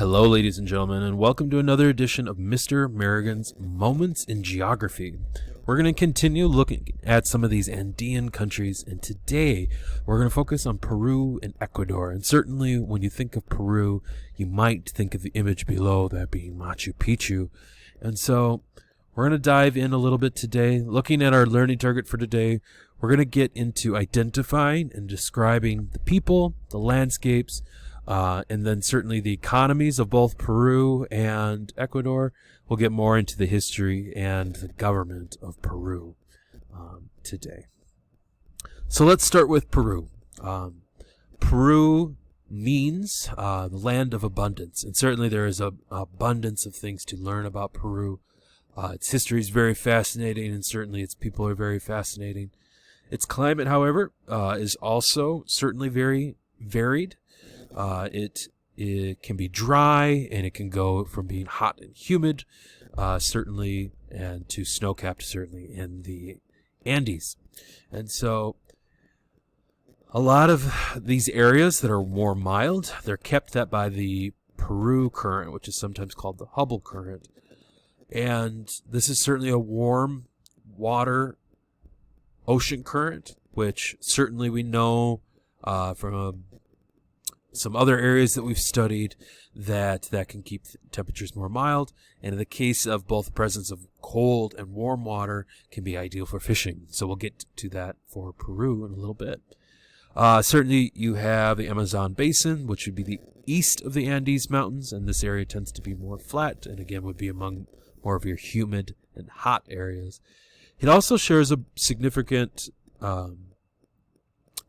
Hello, ladies and gentlemen, and welcome to another edition of Mr. Merrigan's Moments in Geography. We're going to continue looking at some of these Andean countries, and today we're going to focus on Peru and Ecuador. And certainly when you think of Peru, you might think of the image below, that being Machu Picchu. And so we're going to dive in a little bit today. Looking at our learning target for today, we're going to get into identifying and describing the people, the landscapes, and then certainly the economies of both Peru and Ecuador. We'll get more into the history and the government of Peru today. So let's start with Peru. Peru means the land of abundance, and certainly there is an abundance of things to learn about Peru. Its history is very fascinating, and certainly its people are very fascinating. Its climate, however, is also certainly very varied. It can be dry, and it can go from being hot and humid, certainly, and to snow-capped, certainly, in the Andes. And so a lot of these areas that are more mild, they're kept that by the Peru current, which is sometimes called the Hubble current. And this is certainly a warm water ocean current, which certainly we know from some other areas that we've studied that can keep temperatures more mild, and in the case of both the presence of cold and warm water, can be ideal for fishing. So we'll get to that for Peru in a little bit. Certainly you have the Amazon basin, which would be the east of the Andes mountains, and this area tends to be more flat, and again would be among more of your humid and hot areas. It also shares a significant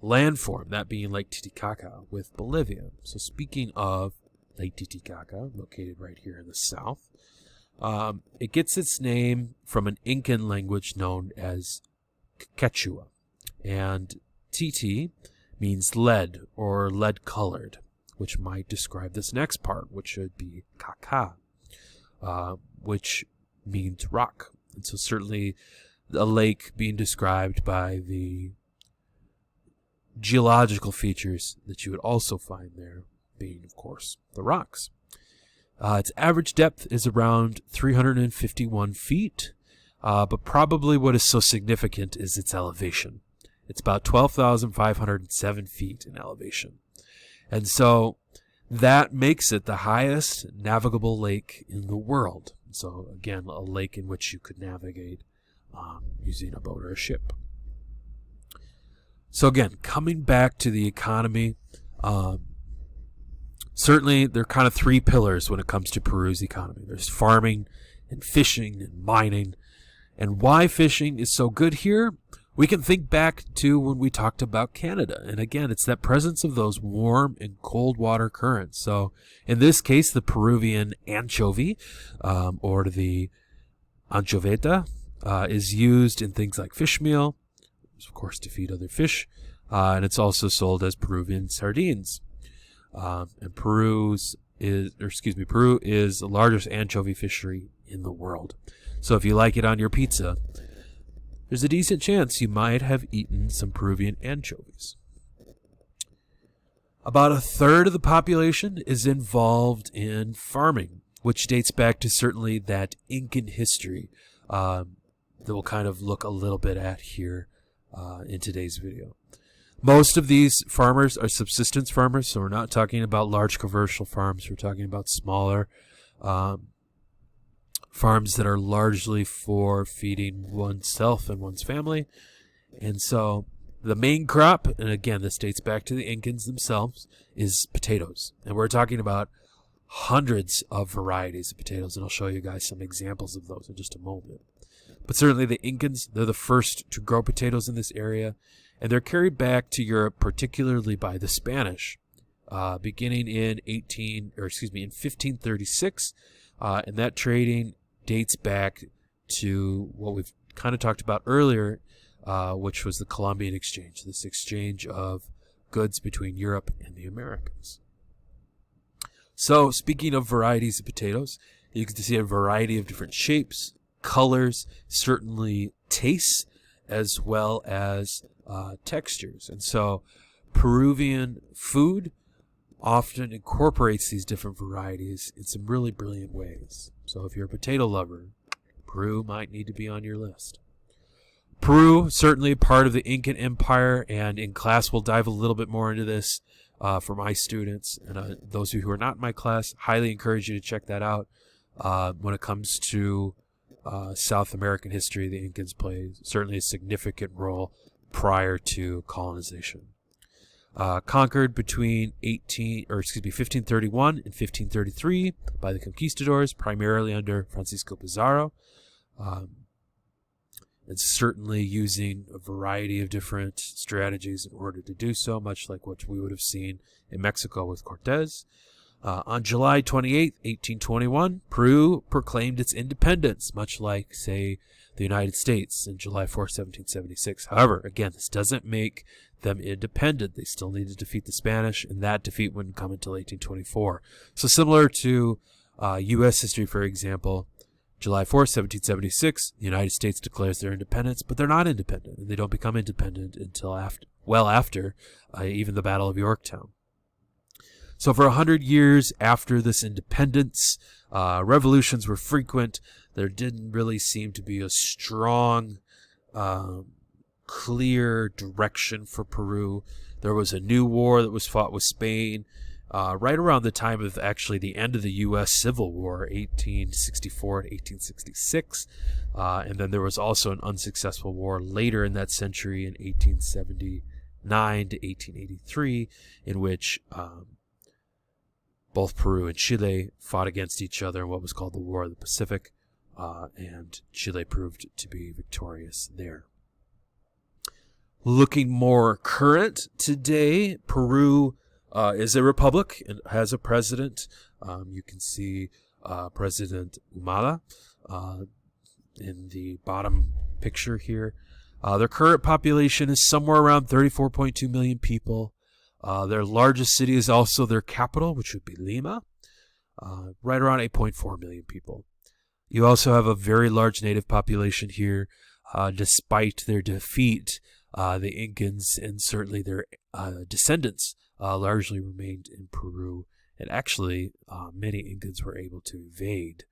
landform, that being Lake Titicaca with Bolivia. So speaking of Lake Titicaca, located right here in the south, it gets its name from an Incan language known as Quechua. And Titi means lead or lead colored, which might describe this next part, which should be Caca, which means rock. And so certainly a lake being described by the geological features that you would also find there being, of course, the rocks. Its average depth is around 351 feet, but probably what is so significant is its elevation. It's about 12,507 feet in elevation. And so that makes it the highest navigable lake in the world. So again, a lake in which you could navigate using a boat or a ship. So again, coming back to the economy, certainly there are kind of three pillars when it comes to Peru's economy. There's farming and fishing and mining. And why fishing is so good here, we can think back to when we talked about Canada. And again, it's that presence of those warm and cold water currents. So in this case, the Peruvian anchovy, or the anchoveta, is used in things like fish meal, of course, to feed other fish, and it's also sold as Peruvian sardines. And Peru is the largest anchovy fishery in the world. So if you like it on your pizza, there's a decent chance you might have eaten some Peruvian anchovies. About a third of the population is involved in farming, which dates back to certainly that Incan history that we'll kind of look a little bit at here in today's video. Most of these farmers are subsistence farmers, so we're not talking about large commercial farms. We're talking about smaller farms that are largely for feeding oneself and one's family. And so the main crop, and again, this dates back to the Incans themselves, is potatoes. And we're talking about hundreds of varieties of potatoes, and I'll show you guys some examples of those in just a moment. But certainly the Incans, they're the first to grow potatoes in this area, and they're carried back to Europe, particularly by the Spanish, beginning in 1536, and that trading dates back to what we've kind of talked about earlier, which was the Columbian Exchange, this exchange of goods between Europe and the Americas. So speaking of varieties of potatoes, you can see a variety of different shapes, colors, certainly tastes, as well as textures. And so Peruvian food often incorporates these different varieties in some really brilliant ways. So if you're a potato lover, Peru might need to be on your list. Peru, certainly part of the Incan Empire, and in class we'll dive a little bit more into this for my students. And those of you who are not in my class, highly encourage you to check that out. When it comes to South American history, the Incans played certainly a significant role prior to colonization. Conquered between 1531 and 1533 by the conquistadors, primarily under Francisco Pizarro, and certainly using a variety of different strategies in order to do so, much like what we would have seen in Mexico with Cortez. On July 28, 1821, Peru proclaimed its independence, much like, say, the United States in July 4, 1776. However, again, this doesn't make them independent. They still need to defeat the Spanish, and that defeat wouldn't come until 1824. So similar to U.S. history, for example, July 4, 1776, the United States declares their independence, but they're not independent, and they don't become independent until after even the Battle of Yorktown. So for 100 years after this independence, revolutions were frequent. There didn't really seem to be a strong, clear direction for Peru. There was a new war that was fought with Spain right around the time of actually the end of the U.S. Civil War, 1864 to 1866. And then there was also an unsuccessful war later in that century in 1879 to 1883, in which both Peru and Chile fought against each other in what was called the War of the Pacific, and Chile proved to be victorious there. Looking more current today, Peru is a republic and has a president. You can see President Humala in the bottom picture here. Their current population is somewhere around 34.2 million people. Their largest city is also their capital, which would be Lima, right around 8.4 million people. You also have a very large native population here. Despite their defeat, the Incans and certainly their descendants largely remained in Peru. And actually, many Incans were able to evade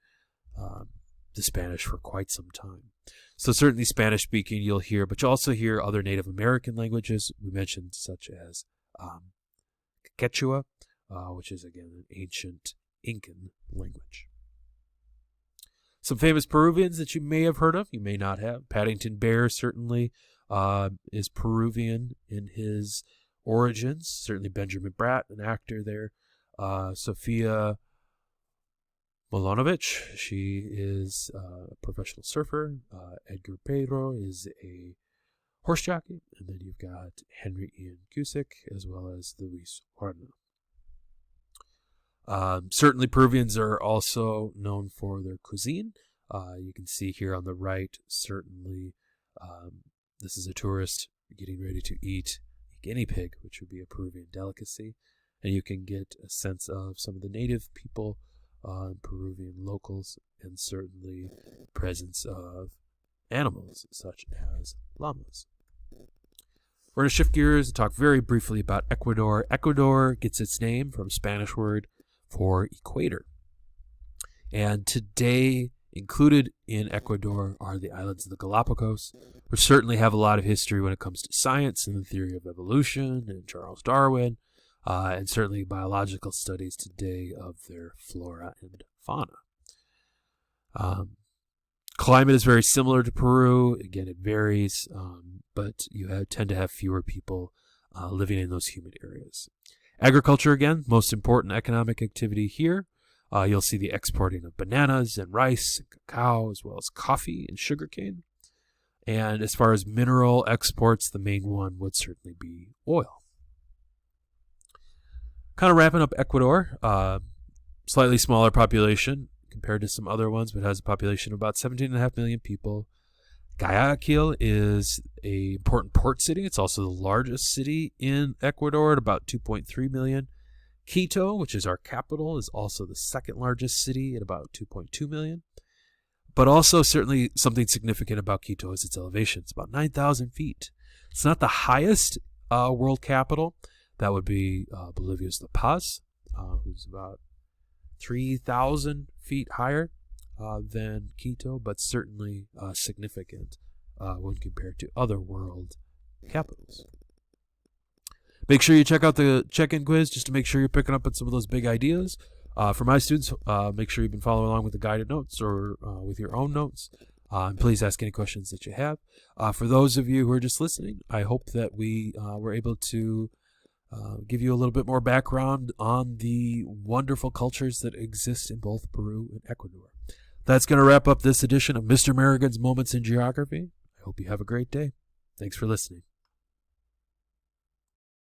the Spanish for quite some time. So certainly Spanish-speaking you'll hear, but you'll also hear other Native American languages we mentioned, such as Quechua, which is, again, an ancient Incan language. Some famous Peruvians that you may have heard of, you may not have. Paddington Bear certainly is Peruvian in his origins. Certainly Benjamin Bratt, an actor there. Sofia Molonovich, she is a professional surfer. Edgar Pedro is a horse jockey. And then you've got Henry Ian Cusick as well as Luis Horna. Certainly Peruvians are also known for their cuisine. You can see here on the right, certainly this is a tourist getting ready to eat a guinea pig, which would be a Peruvian delicacy. And you can get a sense of some of the native people, Peruvian locals, and certainly presence of animals such as llamas. We're going to shift gears and talk very briefly about Ecuador. Ecuador gets its name from a Spanish word for equator. And today, included in Ecuador are the islands of the Galapagos, which certainly have a lot of history when it comes to science and the theory of evolution and Charles Darwin, and certainly biological studies today of their flora and fauna. Climate is very similar to Peru. Again, it varies, but you tend to have fewer people living in those humid areas. Agriculture, again, most important economic activity here. You'll see the exporting of bananas and rice and cacao, as well as coffee and sugarcane. And as far as mineral exports, the main one would certainly be oil. Kind of wrapping up Ecuador, slightly smaller population compared to some other ones, but has a population of about 17.5 million people. Guayaquil is an important port city. It's also the largest city in Ecuador at about 2.3 million. Quito, which is our capital, is also the second largest city at about 2.2 million. But also certainly something significant about Quito is its elevation. It's about 9,000 feet. It's not the highest world capital, That would be Bolivia's La Paz, who's about 3,000 feet higher than Quito, but certainly significant when compared to other world capitals. Make sure you check out the check-in quiz just to make sure you're picking up on some of those big ideas. For my students, make sure you've been following along with the guided notes or with your own notes. And please ask any questions that you have. For those of you who are just listening, I hope that we were able to give you a little bit more background on the wonderful cultures that exist in both Peru and Ecuador. That's going to wrap up this edition of Mr. Merrigan's Moments in Geography. I hope you have a great day. Thanks for listening.